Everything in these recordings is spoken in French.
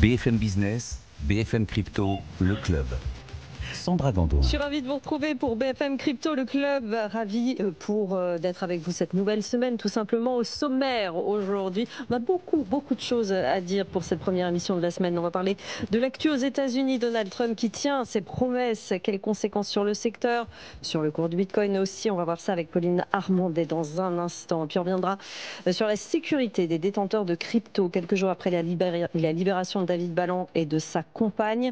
BFM Business, BFM Crypto, le club. Sandra Gandoin. Je suis ravie de vous retrouver pour BFM Crypto, le club. Ravie d'être avec vous cette nouvelle semaine, tout simplement au sommaire aujourd'hui. On a beaucoup de choses à dire pour cette première émission de la semaine. On va parler de l'actu aux États-Unis, Donald Trump qui tient ses promesses, quelles conséquences sur le secteur, sur le cours du Bitcoin aussi. On va voir ça avec Pauline Armandet dans un instant. Et puis on reviendra sur la sécurité des détenteurs de crypto, quelques jours après la libération de David Balan et de sa compagne.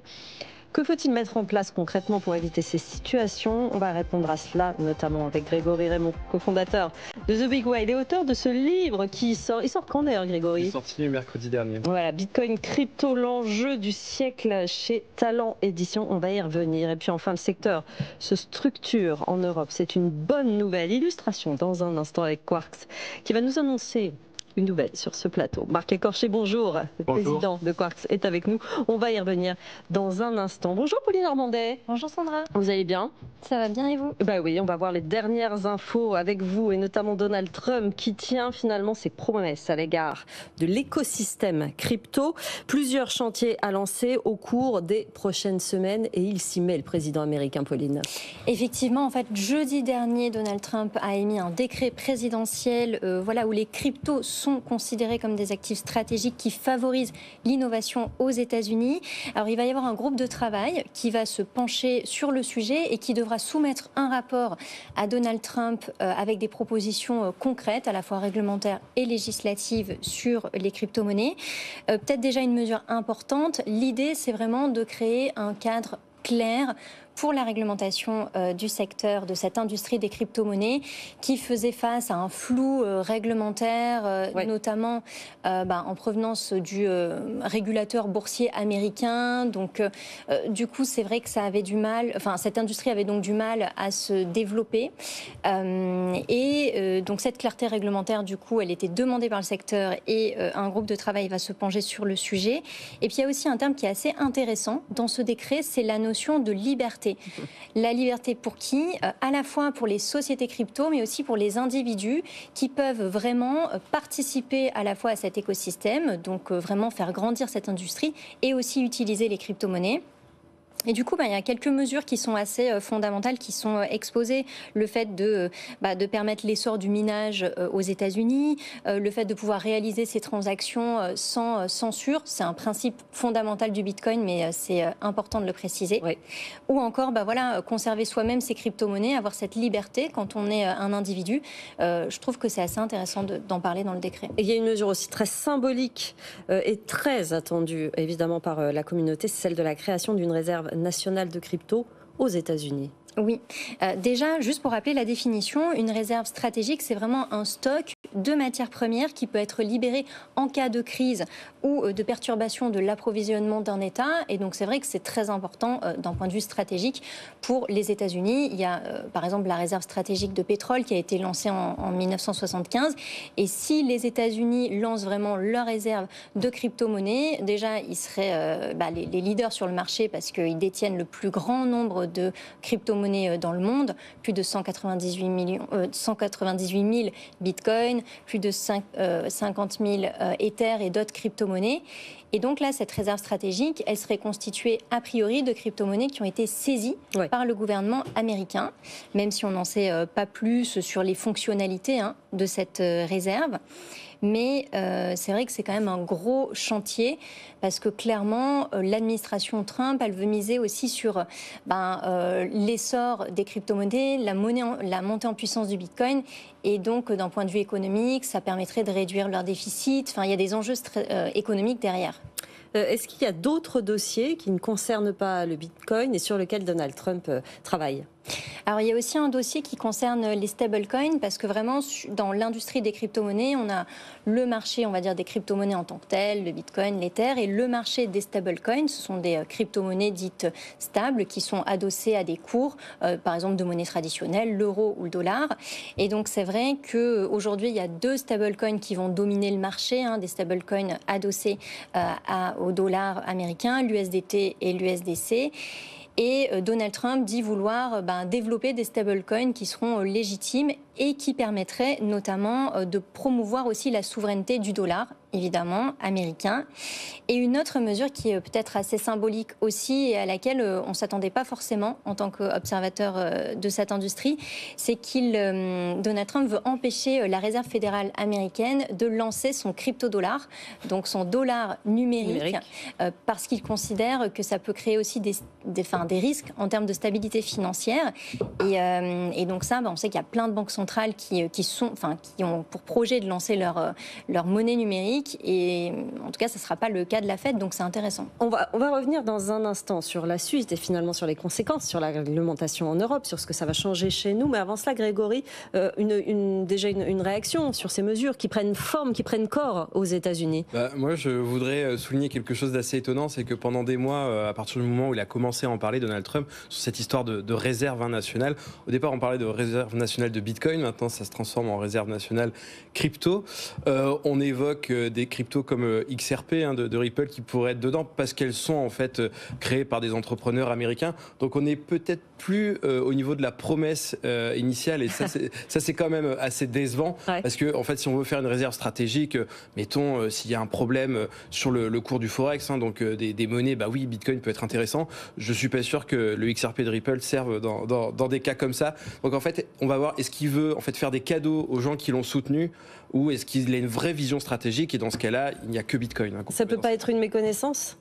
Que faut-il mettre en place concrètement pour éviter ces situations? On va répondre à cela, notamment avec Grégory Raymond, cofondateur de The Big Whale et auteur de ce livre qui sort. Il sort quand d'ailleurs, Grégory? Il est sorti mercredi dernier. Voilà, Bitcoin Crypto, l'enjeu du siècle chez Talent Édition. On va y revenir. Et puis enfin, le secteur se structure en Europe. C'est une bonne nouvelle. Illustration dans un instant avec Quarks qui va nous annoncer une nouvelle sur ce plateau. Marc Écorché, bonjour. Le président de Quarks est avec nous. On va y revenir dans un instant. Bonjour Pauline Armandet. Bonjour Sandra. Vous allez bien? Ça va bien et vous? Bah oui, on va voir les dernières infos avec vous et notamment Donald Trump qui tient finalement ses promesses à l'égard de l'écosystème crypto. Plusieurs chantiers à lancer au cours des prochaines semaines et il s'y met, le président américain, Pauline. Effectivement, en fait, jeudi dernier, Donald Trump a émis un décret présidentiel où les cryptos sont considérés comme des actifs stratégiques qui favorisent l'innovation aux États-Unis. Alors, il va y avoir un groupe de travail qui va se pencher sur le sujet et qui devra soumettre un rapport à Donald Trump avec des propositions concrètes, à la fois réglementaires et législatives, sur les crypto-monnaies. Peut-être déjà une mesure importante. L'idée, c'est vraiment de créer un cadre clair pour la réglementation du secteur, de cette industrie des crypto-monnaies qui faisait face à un flou réglementaire, notamment en provenance du régulateur boursier américain. Donc, du coup, c'est vrai que ça avait du mal, cette industrie avait donc du mal à se développer. Donc, cette clarté réglementaire, du coup, elle était demandée par le secteur et un groupe de travail va se pencher sur le sujet. Et puis, il y a aussi un terme qui est assez intéressant dans ce décret, c'est la notion de liberté. La liberté pour qui? À la fois pour les sociétés crypto, mais aussi pour les individus qui peuvent vraiment participer à la fois à cet écosystème, donc vraiment faire grandir cette industrie et aussi utiliser les crypto-monnaies. Et du coup, il y a quelques mesures qui sont assez fondamentales, qui sont exposées. Le fait de permettre l'essor du minage aux États-Unis, le fait de pouvoir réaliser ces transactions sans censure, c'est un principe fondamental du Bitcoin, mais c'est important de le préciser. Oui. Ou encore, conserver soi-même ses crypto-monnaies, avoir cette liberté quand on est un individu. Je trouve que c'est assez intéressant d'en parler dans le décret. Et il y a une mesure aussi très symbolique et très attendue, évidemment, par la communauté, c'est celle de la création d'une réserve nationale de crypto aux États-Unis. Oui. Déjà, juste pour rappeler la définition, une réserve stratégique, c'est vraiment un stock de matières premières qui peut être libéré en cas de crise ou de perturbation de l'approvisionnement d'un État. Et donc, c'est vrai que c'est très important d'un point de vue stratégique pour les États-Unis. Il y a, par exemple, la réserve stratégique de pétrole qui a été lancée en 1975. Et si les États-Unis lancent vraiment leur réserve de crypto-monnaies, déjà, ils seraient les leaders sur le marché parce qu'ils détiennent le plus grand nombre de crypto-monnaies dans le monde, plus de 198 000 bitcoins, plus de 50 000 Ether et d'autres crypto-monnaies. Et donc là, cette réserve stratégique, elle serait constituée a priori de crypto-monnaies qui ont été saisies par le gouvernement américain, même si on n'en sait pas plus sur les fonctionnalités de cette réserve. Mais c'est vrai que c'est quand même un gros chantier parce que clairement, l'administration Trump, elle veut miser aussi sur l'essor des crypto-monnaies, la montée en puissance du Bitcoin. Et donc, d'un point de vue économique, ça permettrait de réduire leur déficit. Enfin, il y a des enjeux économiques derrière. Est-ce qu'il y a d'autres dossiers qui ne concernent pas le Bitcoin et sur lesquels Donald Trump travaille ? Alors, il y a aussi un dossier qui concerne les stablecoins parce que vraiment, dans l'industrie des crypto-monnaies, on a le marché, on va dire, des crypto-monnaies en tant que telles, le Bitcoin, l'Ether, et le marché des stablecoins. Ce sont des crypto-monnaies dites stables qui sont adossées à des cours, par exemple, de monnaie traditionnelle, l'euro ou le dollar. Et donc, c'est vrai qu'aujourd'hui, il y a deux stablecoins qui vont dominer le marché, des stablecoins adossés au dollar américain, l'USDT et l'USDC. Et Donald Trump dit vouloir développer des stablecoins qui seront légitimes et qui permettraient notamment de promouvoir aussi la souveraineté du dollar évidemment, américain. Et une autre mesure qui est peut-être assez symbolique aussi et à laquelle on ne s'attendait pas forcément en tant qu'observateur de cette industrie, c'est Donald Trump veut empêcher la Réserve fédérale américaine de lancer son crypto-dollar, donc son dollar numérique. Parce qu'il considère que ça peut créer aussi des risques en termes de stabilité financière. Et donc ça, on sait qu'il y a plein de banques centrales qui ont pour projet de lancer leur monnaie numérique. Et en tout cas, ce ne sera pas le cas de la Fed, donc c'est intéressant. On va revenir dans un instant sur la Suisse et finalement sur les conséquences, sur la réglementation en Europe, sur ce que ça va changer chez nous. Mais avant cela, Grégory, déjà une réaction sur ces mesures qui prennent forme, qui prennent corps aux États-Unis. Moi, je voudrais souligner quelque chose d'assez étonnant, c'est que pendant des mois, à partir du moment où il a commencé à en parler, Donald Trump, sur cette histoire de réserve nationale, au départ on parlait de réserve nationale de Bitcoin, maintenant ça se transforme en réserve nationale crypto. On évoque des cryptos comme XRP de Ripple qui pourraient être dedans parce qu'elles sont en fait créées par des entrepreneurs américains. Donc on n'est peut-être plus au niveau de la promesse initiale et ça c'est quand même assez décevant parce que en fait si on veut faire une réserve stratégique, mettons s'il y a un problème sur le cours du forex, donc des monnaies, oui, Bitcoin peut être intéressant. Je suis pas sûr que le XRP de Ripple serve dans des cas comme ça. Donc en fait, on va voir, est-ce qu'il veut en fait faire des cadeaux aux gens qui l'ont soutenu ou est-ce qu'il a une vraie vision stratégique et dans ce cas-là, il n'y a que Bitcoin. Ça peut pas être une méconnaissance ?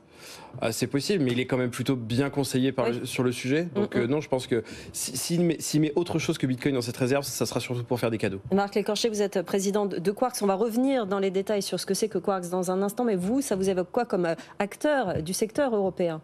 C'est possible, mais il est quand même plutôt bien conseillé sur le sujet. Donc non, je pense que s'il met autre chose que Bitcoin dans cette réserve, ça sera surtout pour faire des cadeaux. Marc Lécorché, vous êtes président de Quarks. On va revenir dans les détails sur ce que c'est que Quarks dans un instant. Mais vous, ça vous évoque quoi comme acteur du secteur européen ?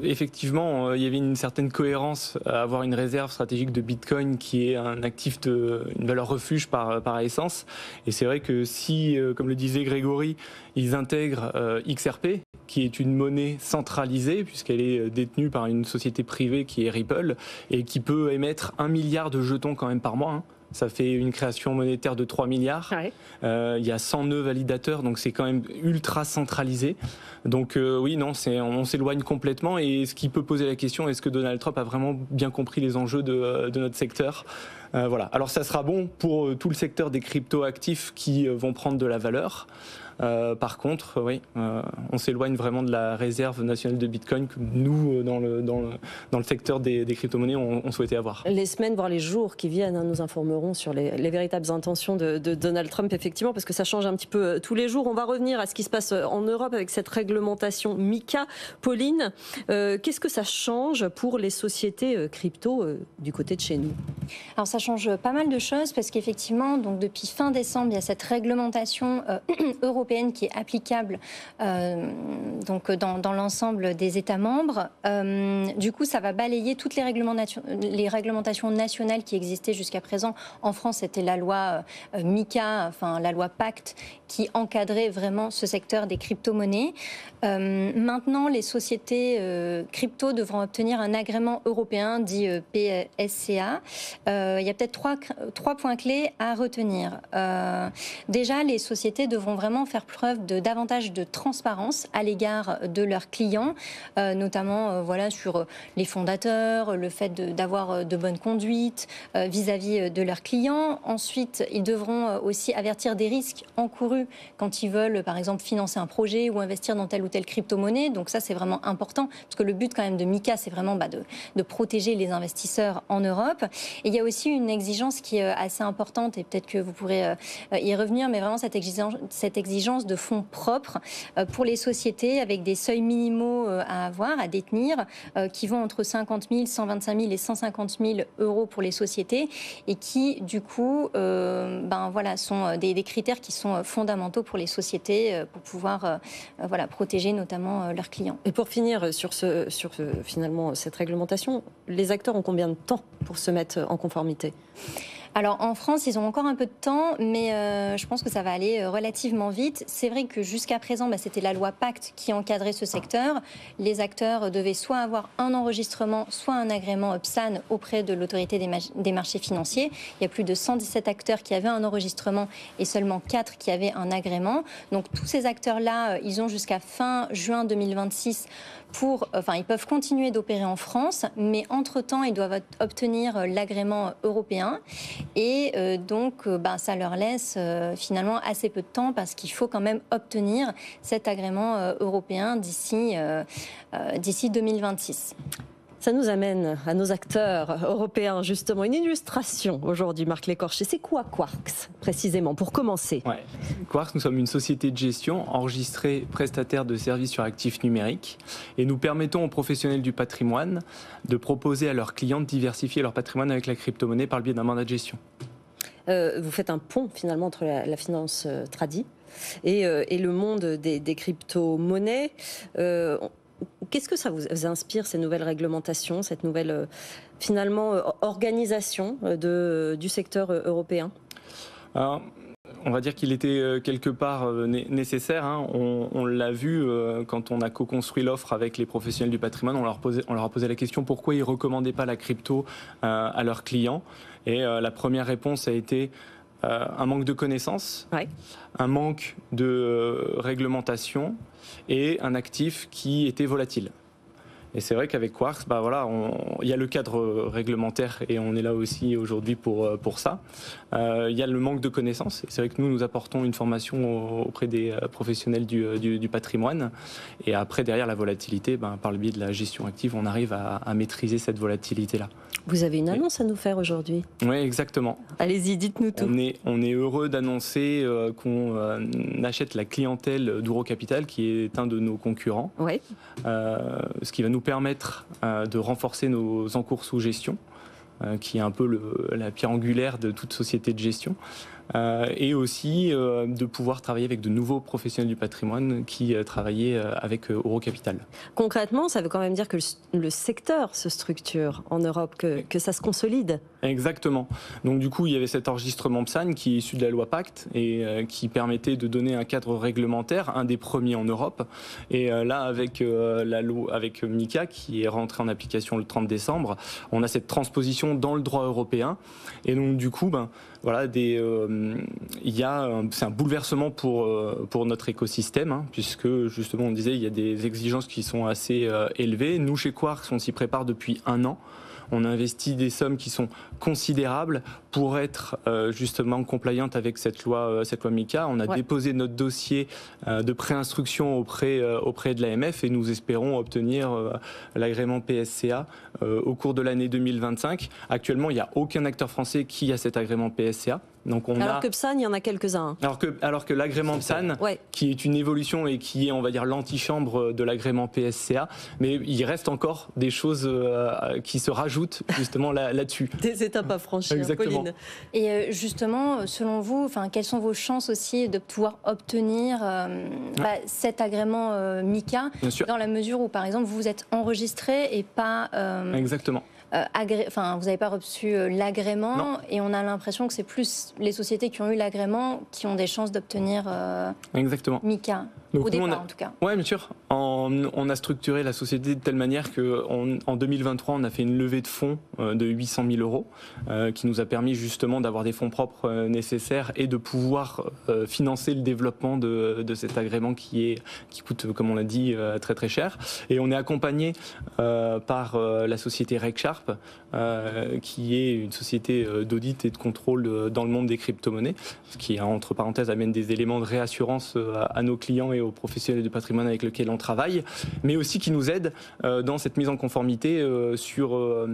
Effectivement, il y avait une certaine cohérence à avoir une réserve stratégique de Bitcoin qui est un actif une valeur refuge par essence. Et c'est vrai que si, comme le disait Grégory, ils intègrent XRP, qui est une monnaie centralisée puisqu'elle est détenue par une société privée qui est Ripple et qui peut émettre 1 milliard de jetons quand même par mois. Ça fait une création monétaire de 3 milliards. Il y a 100 nœuds validateurs, donc c'est quand même ultra centralisé. Donc on s'éloigne complètement. Et ce qui peut poser la question, est-ce que Donald Trump a vraiment bien compris les enjeux de notre secteur ? Voilà. Alors ça sera bon pour tout le secteur des crypto-actifs qui vont prendre de la valeur. Par contre, on s'éloigne vraiment de la réserve nationale de Bitcoin que nous, dans le secteur des crypto-monnaies, on souhaitait avoir. Les semaines, voire les jours qui viennent, nous informerons sur les véritables intentions de Donald Trump, effectivement, parce que ça change un petit peu tous les jours. On va revenir à ce qui se passe en Europe avec cette réglementation MiCA. Pauline, qu'est-ce que ça change pour les sociétés crypto du côté de chez nous ? Alors ça change pas mal de choses parce qu'effectivement, donc depuis fin décembre, il y a cette réglementation européenne qui est applicable donc dans l'ensemble des États membres. Du coup, ça va balayer toutes les réglementations nationales qui existaient jusqu'à présent. En France, c'était la loi MiCA, enfin la loi Pacte, qui encadrait vraiment ce secteur des crypto-monnaies. Maintenant, les sociétés crypto devront obtenir un agrément européen dit PSCA. Il y a peut-être trois points clés à retenir. Déjà, les sociétés devront vraiment faire preuve de davantage de transparence à l'égard de leurs clients, notamment sur les fondateurs, le fait d'avoir de bonne conduite vis-à-vis de leurs clients. Ensuite, ils devront aussi avertir des risques encourus quand ils veulent, par exemple, financer un projet ou investir dans telle ou telle crypto-monnaie. Donc ça, c'est vraiment important, parce que le but quand même de MiCA, c'est vraiment de protéger les investisseurs en Europe. Et il y a aussi une exigence qui est assez importante, et peut-être que vous pourrez y revenir, mais vraiment cette exigence de fonds propres pour les sociétés avec des seuils minimaux à avoir, à détenir, qui vont entre 50 000, 125 000 et 150 000 euros pour les sociétés et qui, du coup, sont des critères qui sont fondamentaux pour les sociétés pour pouvoir protéger notamment leurs clients. Et pour finir sur finalement cette réglementation, les acteurs ont combien de temps pour se mettre en conformité ? Alors en France, ils ont encore un peu de temps, mais je pense que ça va aller relativement vite. C'est vrai que jusqu'à présent, c'était la loi Pacte qui encadrait ce secteur. Les acteurs devaient soit avoir un enregistrement, soit un agrément PSAN auprès de l'autorité des marchés financiers. Il y a plus de 117 acteurs qui avaient un enregistrement et seulement 4 qui avaient un agrément. Donc tous ces acteurs-là, ils ont jusqu'à fin juin 2026 ils peuvent continuer d'opérer en France, mais entre-temps, ils doivent obtenir l'agrément européen. Et donc, ça leur laisse finalement assez peu de temps parce qu'il faut quand même obtenir cet agrément européen d'ici 2026. Ça nous amène à nos acteurs européens, justement. Une illustration aujourd'hui, Marc Lécorché. C'est quoi Quarks, précisément, pour commencer? Quarks, nous sommes une société de gestion enregistrée prestataire de services sur actifs numériques et nous permettons aux professionnels du patrimoine de proposer à leurs clients de diversifier leur patrimoine avec la crypto-monnaie par le biais d'un mandat de gestion. Vous faites un pont, finalement, entre la finance tradie et le monde des crypto-monnaies. Qu'est-ce que ça vous inspire, ces nouvelles réglementations, cette nouvelle, finalement, organisation du secteur européen? Alors, on va dire qu'il était quelque part nécessaire. On l'a vu quand on a co-construit l'offre avec les professionnels du patrimoine. On leur a posé la question pourquoi ils ne recommandaient pas la crypto à leurs clients. Et la première réponse a été un manque de connaissances, un manque de réglementation et un actif qui était volatile. Et c'est vrai qu'avec Quarks, il y a le cadre réglementaire et on est là aussi aujourd'hui pour ça. Il y a le manque de connaissances. C'est vrai que nous apportons une formation auprès des professionnels du patrimoine. Et après, derrière la volatilité, par le biais de la gestion active, on arrive à maîtriser cette volatilité-là. Vous avez une annonce à nous faire aujourd'hui? Oui, exactement. Allez-y, dites-nous tout. On est heureux d'annoncer qu'on achète la clientèle d'Ouro Capital, qui est un de nos concurrents. Oui. Ce qui va nous permettre de renforcer nos encours sous gestion, qui est un peu la pierre angulaire de toute société de gestion. Et aussi de pouvoir travailler avec de nouveaux professionnels du patrimoine qui travaillaient avec Ouro Capital. Concrètement, ça veut quand même dire que le secteur se structure en Europe, que ça se consolide. Exactement. Donc du coup, il y avait cet enregistrement PSAN qui est issu de la loi Pacte et qui permettait de donner un cadre réglementaire, un des premiers en Europe. Et là, avec avec MiCA qui est rentré en application le 30 décembre, on a cette transposition dans le droit européen. Et donc du coup, c'est un bouleversement pour notre écosystème, puisque justement on disait il y a des exigences qui sont assez élevées. Nous chez Quarks, on s'y prépare depuis 1 an. On a investi des sommes qui sont considérables pour être justement compliant avec cette loi MiCA. On a déposé notre dossier de préinstruction auprès de l'AMF et nous espérons obtenir l'agrément PSCA au cours de l'année 2025. Actuellement, il n'y a aucun acteur français qui a cet agrément PSCA. Donc que PSAN, il y en a quelques-uns. Alors que l'agrément PSAN, qui est une évolution et qui est, on va dire, l'antichambre de l'agrément PSCA, mais il reste encore des choses qui se rajoutent justement là-dessus. Des étapes à franchir. Exactement. Pauline. Et justement, selon vous, quelles sont vos chances aussi de pouvoir obtenir cet agrément MiCA, dans la mesure où, par exemple, vous êtes enregistré et pas... Exactement. Vous n'avez pas reçu l'agrément et on a l'impression que c'est plus les sociétés qui ont eu l'agrément qui ont des chances d'obtenir MiCA. Donc, au départ, en tout cas. Oui, bien sûr. On a structuré la société de telle manière qu'en 2023, on a fait une levée de fonds de 800 000 euros qui nous a permis justement d'avoir des fonds propres nécessaires et de pouvoir financer le développement de cet agrément qui coûte, comme on l'a dit, très très cher. Et on est accompagné par la société RegSharp, qui est une société d'audit et de contrôle dans le monde des crypto-monnaies, ce qui, entre parenthèses, amène des éléments de réassurance à nos clients et aux professionnels du patrimoine avec lesquels on travaille, mais aussi qui nous aident dans cette mise en conformité sur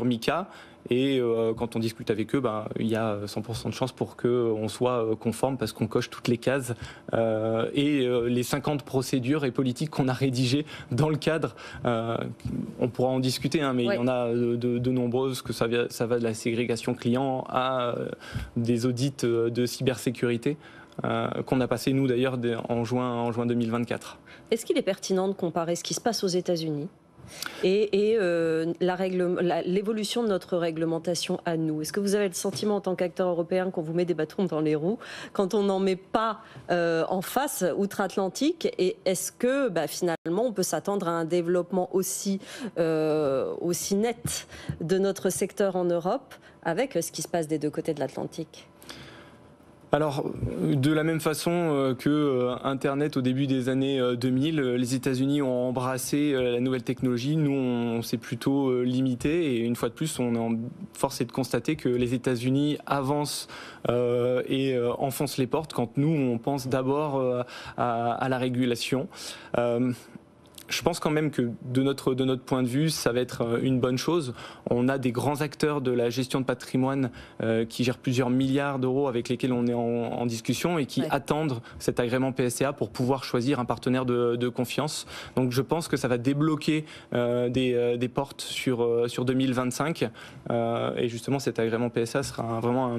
MiCA. Et quand on discute avec eux, il y a 100% de chance pour qu'on soit conforme parce qu'on coche toutes les cases et les 50 procédures et politiques qu'on a rédigées dans le cadre. On pourra en discuter, mais il y en a de nombreuses, que ça va de la ségrégation client à des audits de cybersécurité qu'on a passé nous d'ailleurs en juin 2024. Est-ce qu'il est pertinent de comparer ce qui se passe aux États-Unis et l'évolution de notre réglementation à nous? Est-ce que vous avez le sentiment en tant qu'acteur européen qu'on vous met des bâtons dans les roues quand on n'en met pas en face outre-Atlantique? Et est-ce que finalement on peut s'attendre à un développement aussi net de notre secteur en Europe avec ce qui se passe des deux côtés de l'Atlantique? Alors, de la même façon que Internet au début des années 2000, les États-Unis ont embrassé la nouvelle technologie. Nous, on s'est plutôt limité. Et une fois de plus, force est de constater que les États-Unis avancent et enfoncent les portes quand nous, on pense d'abord à la régulation. Je pense quand même que de notre point de vue, ça va être une bonne chose. On a des grands acteurs de la gestion de patrimoine qui gèrent plusieurs milliards d'euros avec lesquels on est en discussion et qui attendent cet agrément PSCA pour pouvoir choisir un partenaire de confiance. Donc je pense que ça va débloquer des portes sur 2025 et justement cet agrément PSA sera vraiment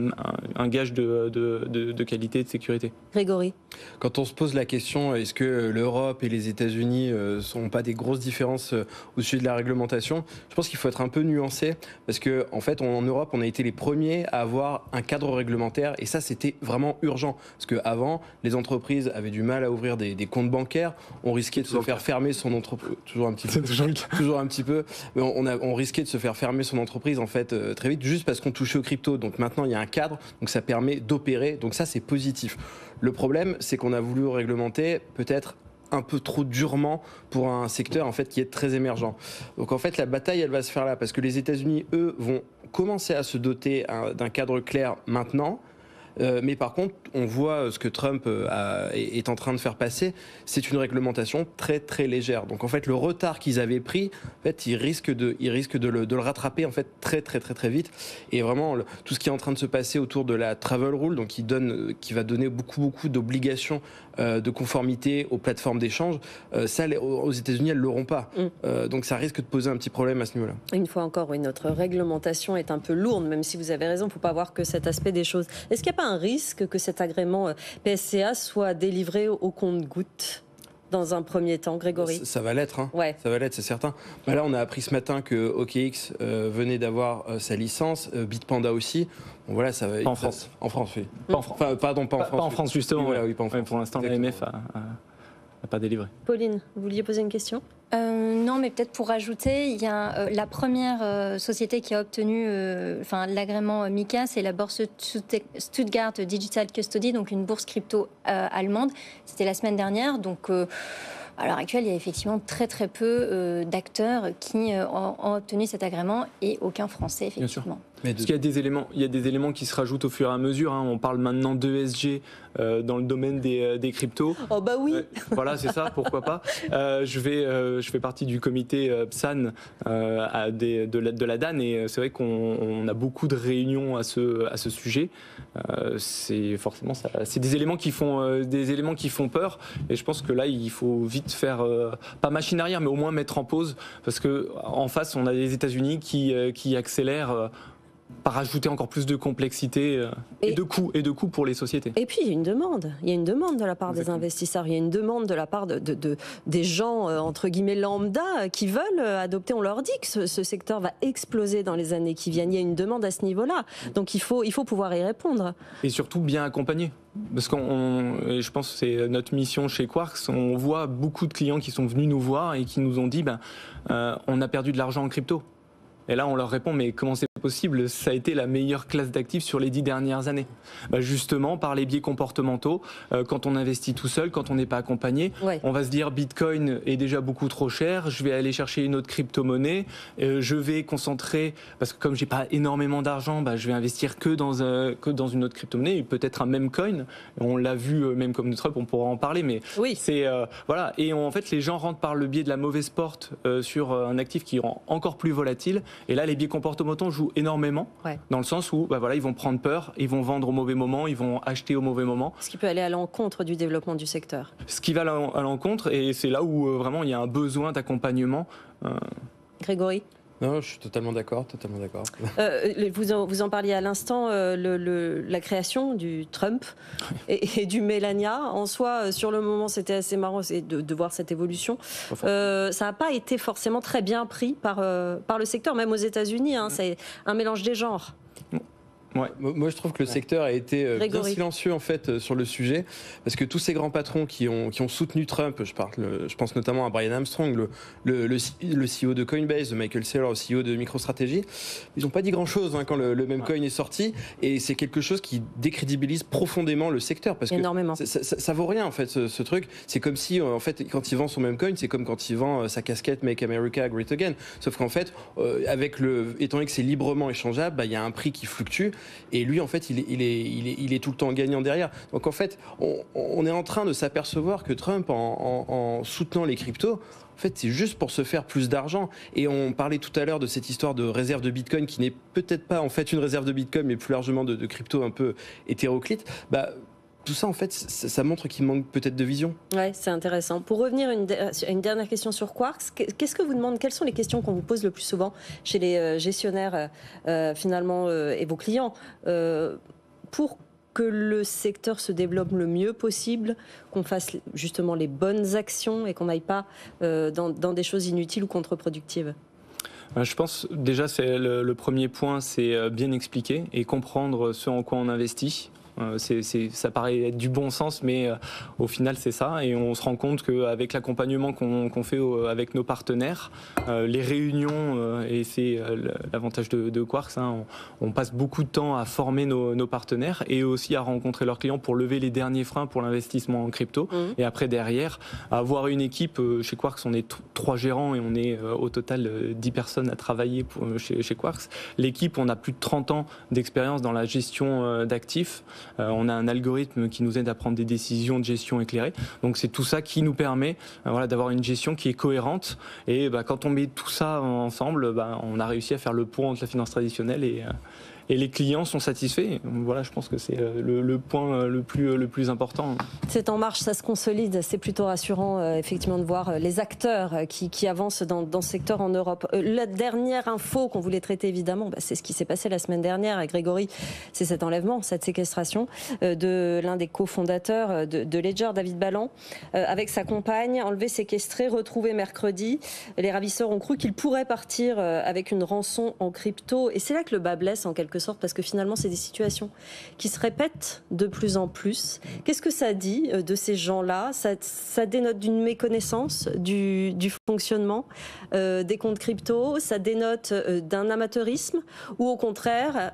un gage de qualité et de sécurité. Grégory. Quand on se pose la question, est-ce que l'Europe et les États-Unis sont pas des grosses différences au sujet de la réglementation, je pense qu'il faut être un peu nuancé parce que en fait en Europe on a été les premiers à avoir un cadre réglementaire et ça c'était vraiment urgent parce que avant les entreprises avaient du mal à ouvrir des comptes bancaires, on risquait de se faire fermer son entreprise toujours un petit peu mais on risquait de se faire fermer son entreprise en fait très vite juste parce qu'on touchait aux cryptos. Donc maintenant il y a un cadre, donc ça permet d'opérer, donc ça c'est positif. Le problème c'est qu'on a voulu réglementer peut-être un peu trop durement pour un secteur en fait qui est très émergent. Donc en fait la bataille elle va se faire là parce que les États-Unis eux vont commencer à se doter d'un cadre clair maintenant. Mais par contre, on voit ce que Trump est en train de faire passer, c'est une réglementation très très légère. Donc en fait, le retard qu'ils avaient pris, en fait, ils risquent de le rattraper en fait très très très très vite. Et vraiment, tout ce qui est en train de se passer autour de la travel rule, donc qui va donner beaucoup d'obligations de conformité aux plateformes d'échange, ça aux États-Unis elles l'auront pas. Donc ça risque de poser un petit problème à ce niveau-là. Une fois encore, oui, notre réglementation est un peu lourde, même si vous avez raison, il ne faut pas voir que cet aspect des choses. Est-ce qu'il n'y a pas un risque que cet agrément PSCA soit délivré au compte-gouttes dans un premier temps, Grégory? Ça va l'être, hein. Ouais. Ça va l'être, c'est certain. Bah là, on a appris ce matin que OKX venait d'avoir sa licence, Bitpanda aussi. Bon, voilà, ça va. Pas en France. En France, oui. Pas en France. Enfin, pardon, pas en France. Pas en France, justement. Oui, voilà, oui, pas en France. Pour l'instant, l'AMF n'a pas délivré. Pauline, vous vouliez poser une question? Non, mais peut-être pour rajouter, il y a la première société qui a obtenu l'agrément MiCA, c'est la bourse Stuttgart Digital Custody, donc une bourse crypto allemande. C'était la semaine dernière, donc à l'heure actuelle, il y a effectivement très très peu d'acteurs qui ont obtenu cet agrément et aucun Français, effectivement. Parce qu'il y a des éléments qui se rajoutent au fur et à mesure. Hein. On parle maintenant d'ESG dans le domaine des cryptos. Oh bah oui. Voilà, c'est ça. Pourquoi pas. Je fais partie du comité PSAN de la DAN et c'est vrai qu'on a beaucoup de réunions à ce sujet. C'est forcément ça. C'est des éléments qui font peur. Et je pense que là, il faut vite faire pas machine arrière, mais au moins mettre en pause parce que en face, on a les États-Unis qui accélèrent. Par ajouter encore plus de complexité et de coûts pour les sociétés. Et puis il y a une demande. Il y a une demande de la part des investisseurs. Il y a une demande de la part des gens entre guillemets lambda qui veulent adopter. On leur dit que ce secteur va exploser dans les années qui viennent. Il y a une demande à ce niveau-là. Donc il faut pouvoir y répondre. Et surtout bien accompagner. Parce et je pense que c'est notre mission chez Quarks. On voit beaucoup de clients qui sont venus nous voir et qui nous ont dit on a perdu de l'argent en crypto. Et là, on leur répond, mais comment c'est possible? Ça a été la meilleure classe d'actifs sur les 10 dernières années. Justement, par les biais comportementaux, quand on investit tout seul, quand on n'est pas accompagné, on va se dire Bitcoin est déjà beaucoup trop cher, je vais aller chercher une autre crypto-monnaie, je vais concentrer, parce que comme j'ai pas énormément d'argent, je vais investir que dans une autre crypto-monnaie, et peut-être un même coin. On l'a vu, même comme Trump, on pourra en parler, mais c'est voilà. Et en fait, les gens rentrent par le biais de la mauvaise porte sur un actif qui rend encore plus volatile. Et là, les biais comportementaux jouent énormément, dans le sens où ils vont prendre peur, ils vont vendre au mauvais moment, ils vont acheter au mauvais moment. Ce qui peut aller à l'encontre du développement du secteur. Ce qui va à l'encontre, et c'est là où vraiment il y a un besoin d'accompagnement. Grégory? Non, je suis totalement d'accord. Vous en parliez à l'instant, la création du Trump et du Melania. En soi, sur le moment, c'était assez marrant de voir cette évolution. Ça n'a pas été forcément très bien pris par le secteur, même aux États-Unis. C'est un mélange des genres. Ouais. Moi, je trouve que le secteur a été bien silencieux en fait sur le sujet, parce que tous ces grands patrons qui ont soutenu Trump, je pense notamment à Brian Armstrong, le CEO de Coinbase, Michael Saylor, le CEO de MicroStrategy, ils n'ont pas dit grand-chose quand le memecoin est sorti, et c'est quelque chose qui décrédibilise profondément le secteur, parce que ça vaut rien en fait ce truc. C'est comme si en fait quand il vend son memecoin, c'est comme quand il vend sa casquette Make America Great Again, sauf qu'en fait étant donné que c'est librement échangeable, il y a un prix qui fluctue. Et lui, en fait, il est tout le temps gagnant derrière. Donc, en fait, on est en train de s'apercevoir que Trump, en soutenant les cryptos, en fait, c'est juste pour se faire plus d'argent. Et on parlait tout à l'heure de cette histoire de réserve de Bitcoin qui n'est peut-être pas en fait une réserve de Bitcoin, mais plus largement de crypto un peu hétéroclite. Tout ça, en fait, ça montre qu'il manque peut-être de vision. Ouais, c'est intéressant. Pour revenir à une dernière question sur Quarks, qu'est-ce que vous demandez, quelles sont les questions qu'on vous pose le plus souvent chez les gestionnaires finalement et vos clients pour que le secteur se développe le mieux possible, qu'on fasse justement les bonnes actions et qu'on n'aille pas dans des choses inutiles ou contre-productives? Je pense déjà c'est le premier point, c'est bien expliquer et comprendre ce en quoi on investit. Ça paraît être du bon sens, mais au final c'est ça, et on se rend compte qu'avec l'accompagnement qu'on fait avec nos partenaires, les réunions, et c'est l'avantage de Quarks, on passe beaucoup de temps à former nos partenaires et aussi à rencontrer leurs clients pour lever les derniers freins pour l'investissement en crypto, et après derrière avoir une équipe. Chez Quarks on est 3 gérants et on est au total 10 personnes à travailler chez Quarks. L'équipe, on a plus de 30 ans d'expérience dans la gestion d'actifs. On a un algorithme qui nous aide à prendre des décisions de gestion éclairées. Donc c'est tout ça qui nous permet d'avoir une gestion qui est cohérente. Et quand on met tout ça ensemble, on a réussi à faire le pont entre la finance traditionnelle et les clients sont satisfaits. Voilà, je pense que c'est le point le plus important. C'est en marche, ça se consolide. C'est plutôt rassurant, effectivement, de voir les acteurs qui avancent dans ce secteur en Europe. La dernière info qu'on voulait traiter, évidemment, c'est ce qui s'est passé la semaine dernière à Grégory. C'est cet enlèvement, cette séquestration de l'un des cofondateurs de Ledger, David Ballan, avec sa compagne, enlevé, séquestré, retrouvé mercredi. Les ravisseurs ont cru qu'il pourrait partir avec une rançon en crypto. Et c'est là que le bas blesse, en quelque sorte, parce que finalement c'est des situations qui se répètent de plus en plus. Qu'est-ce que ça dit de ces gens-là? Ça dénote d'une méconnaissance du fonctionnement des comptes crypto, ça dénote d'un amateurisme, ou au contraire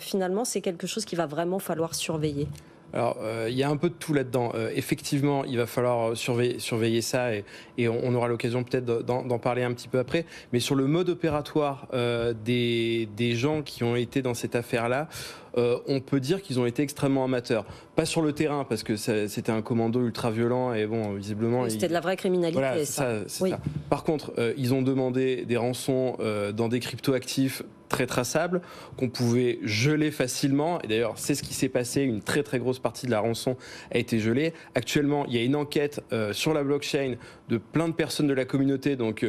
finalement c'est quelque chose qu'il va vraiment falloir surveiller? Alors, il y a un peu de tout là-dedans. Effectivement, il va falloir surveiller ça et on aura l'occasion peut-être d'en parler un petit peu après. Mais sur le mode opératoire des gens qui ont été dans cette affaire-là, on peut dire qu'ils ont été extrêmement amateurs. Pas sur le terrain, parce que c'était un commando ultra violent et bon, visiblement... C'était de la vraie criminalité. Voilà, c'est ça. Par contre, ils ont demandé des rançons dans des crypto-actifs très traçables, qu'on pouvait geler facilement. Et d'ailleurs, c'est ce qui s'est passé. Une très très grosse partie de la rançon a été gelée. Actuellement, il y a une enquête sur la blockchain de plein de personnes de la communauté. Donc,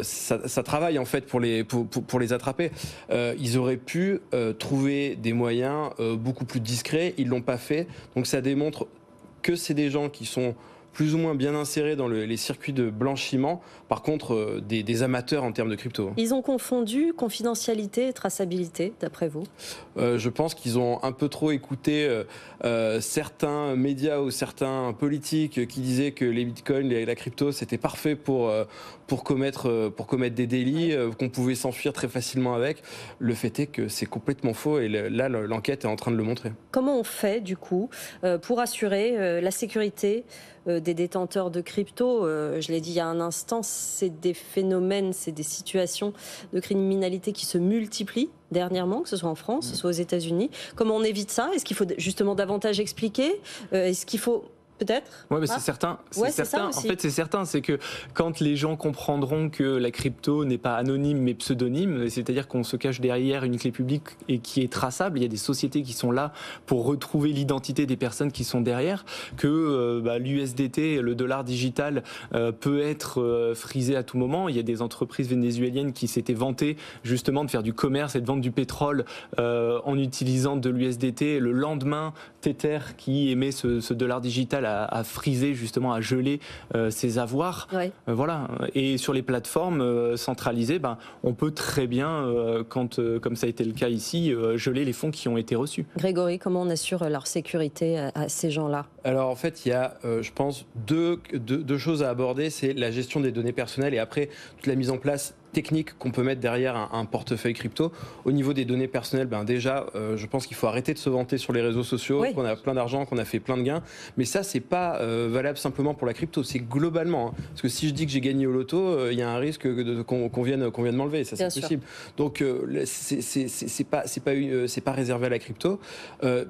ça travaille en fait pour les attraper. Ils auraient pu trouver des moyens beaucoup plus discrets. Ils l'ont pas fait. Donc, ça démontre que c'est des gens qui sont plus ou moins bien insérés dans les circuits de blanchiment, par contre des amateurs en termes de crypto. Ils ont confondu confidentialité et traçabilité, d'après vous? Je pense qu'ils ont un peu trop écouté certains médias ou certains politiques qui disaient que les bitcoins, la crypto, c'était parfait pour commettre des délits, qu'on pouvait s'enfuir très facilement avec. Le fait est que c'est complètement faux et là, l'enquête est en train de le montrer. Comment on fait, du coup, pour assurer la sécurité des détenteurs de crypto? Je l'ai dit il y a un instant, c'est des phénomènes, c'est des situations de criminalité qui se multiplient dernièrement, que ce soit en France, que ce soit aux États-Unis. Comment on évite ça? Est-ce qu'il faut justement davantage expliquer? Est-ce qu'il faut... Peut-être. Ouais, mais c'est certain. C'est certain. En fait, c'est certain. C'est que quand les gens comprendront que la crypto n'est pas anonyme mais pseudonyme, c'est-à-dire qu'on se cache derrière une clé publique et qui est traçable, il y a des sociétés qui sont là pour retrouver l'identité des personnes qui sont derrière, que l'USDT, le dollar digital, peut être frisé à tout moment. Il y a des entreprises vénézuéliennes qui s'étaient vantées justement de faire du commerce et de vendre du pétrole en utilisant de l'USDT. Le lendemain, Tether, qui émet ce dollar digital, à friser, justement, à geler ses avoirs. Ouais. Voilà. Et sur les plateformes centralisées, on peut très bien, comme ça a été le cas ici, geler les fonds qui ont été reçus. Grégory, comment on assure leur sécurité à ces gens-là? Alors en fait, il y a, je pense, deux choses à aborder. C'est la gestion des données personnelles et après toute la mise en place technique qu'on peut mettre derrière un portefeuille crypto. Au niveau des données personnelles, déjà, je pense qu'il faut arrêter de se vanter sur les réseaux sociaux, qu'on a plein d'argent, qu'on a fait plein de gains. Mais ça, c'est pas valable simplement pour la crypto, c'est globalement. Parce que si je dis que j'ai gagné au loto, il y a un risque qu'on vienne m'enlever. Ça, c'est possible. Donc, c'est pas réservé à la crypto.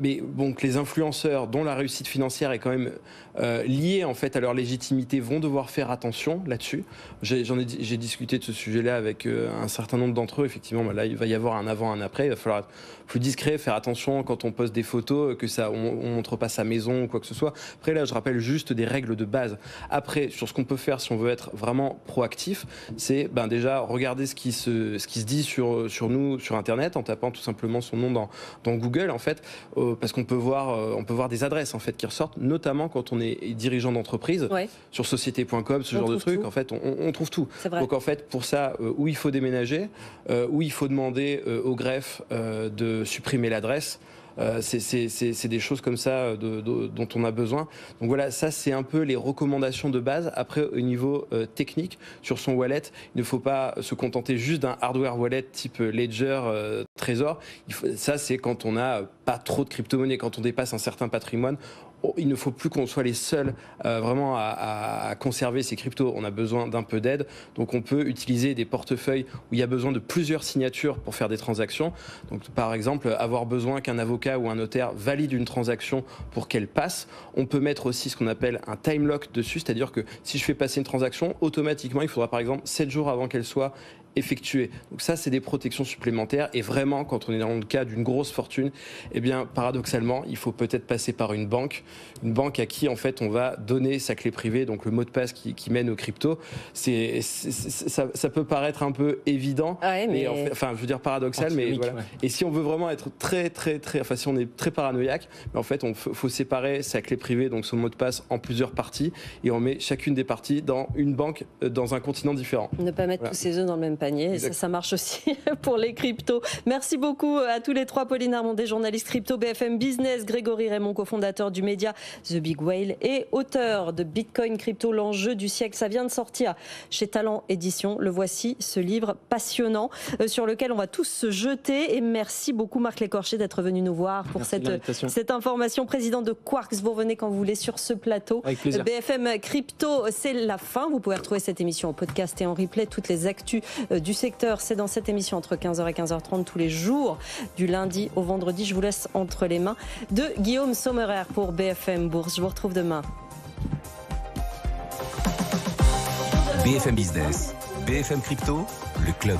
Mais bon, que les influenceurs dont la réussite financière est quand même liée en fait à leur légitimité vont devoir faire attention là-dessus. J'ai discuté de ce sujet-là avec un certain nombre d'entre eux. Effectivement, là, il va y avoir un avant, un après. Il va falloir être plus discret, faire attention quand on poste des photos, que ça, on montre pas sa maison ou quoi que ce soit. Après, là, je rappelle juste des règles de base. Après, sur ce qu'on peut faire si on veut être vraiment proactif, c'est déjà regarder ce qui se dit sur nous, sur Internet, en tapant tout simplement son nom dans Google, en fait, parce qu'on peut voir des adresses en fait qui ressortent, notamment quand on est dirigeant d'entreprise, sur société.com, ce genre de trucs. En fait, on trouve tout. Donc en fait, pour ça, où il faut déménager, où il faut demander au greffe de supprimer l'adresse. C'est des choses comme ça dont on a besoin. Donc voilà, ça c'est un peu les recommandations de base. Après, au niveau technique, sur son wallet, il ne faut pas se contenter juste d'un hardware wallet type Ledger, Trésor. Ça c'est quand on n'a pas trop de crypto-monnaies, quand on dépasse un certain patrimoine. Il ne faut plus qu'on soit les seuls vraiment à conserver ces cryptos. On a besoin d'un peu d'aide. Donc on peut utiliser des portefeuilles où il y a besoin de plusieurs signatures pour faire des transactions. Donc par exemple, avoir besoin qu'un avocat ou un notaire valide une transaction pour qu'elle passe. On peut mettre aussi ce qu'on appelle un time lock dessus, c'est-à-dire que si je fais passer une transaction, automatiquement, il faudra par exemple 7 jours avant qu'elle soit effectuée. Donc ça, c'est des protections supplémentaires. Et vraiment, quand on est dans le cas d'une grosse fortune, paradoxalement, il faut peut-être passer par une banque à qui, en fait, on va donner sa clé privée, donc le mot de passe qui mène aux cryptos. Ça peut paraître un peu évident, mais je veux dire paradoxal, mais voilà. Ouais. Et si on veut vraiment être si on est très paranoïaque, en fait, faut séparer sa clé privée, donc son mot de passe, en plusieurs parties, et on met chacune des parties dans une banque, dans un continent différent. Ne pas mettre tous ses œufs dans le même panier, et ça marche aussi pour les cryptos. Merci beaucoup à tous les trois. Pauline Armandé, journaliste crypto BFM Business, Grégory Raymond, cofondateur du média The Big Whale et auteur de Bitcoin Crypto, l'enjeu du siècle. Ça vient de sortir chez Talent Édition. Le voici, ce livre passionnant sur lequel on va tous se jeter. Et merci beaucoup Marc Lécorché d'être venu nous voir pour cette information. Président de Quarks, vous revenez quand vous voulez sur ce plateau. Avec plaisir. BFM Crypto, c'est la fin. Vous pouvez retrouver cette émission en podcast et en replay. Toutes les actus du secteur, c'est dans cette émission entre 15h et 15h30 tous les jours, du lundi au vendredi. Je vous laisse entre les mains de Guillaume Sommerer pour BFM Bourse. Je vous retrouve demain. BFM Business, BFM Crypto, le club.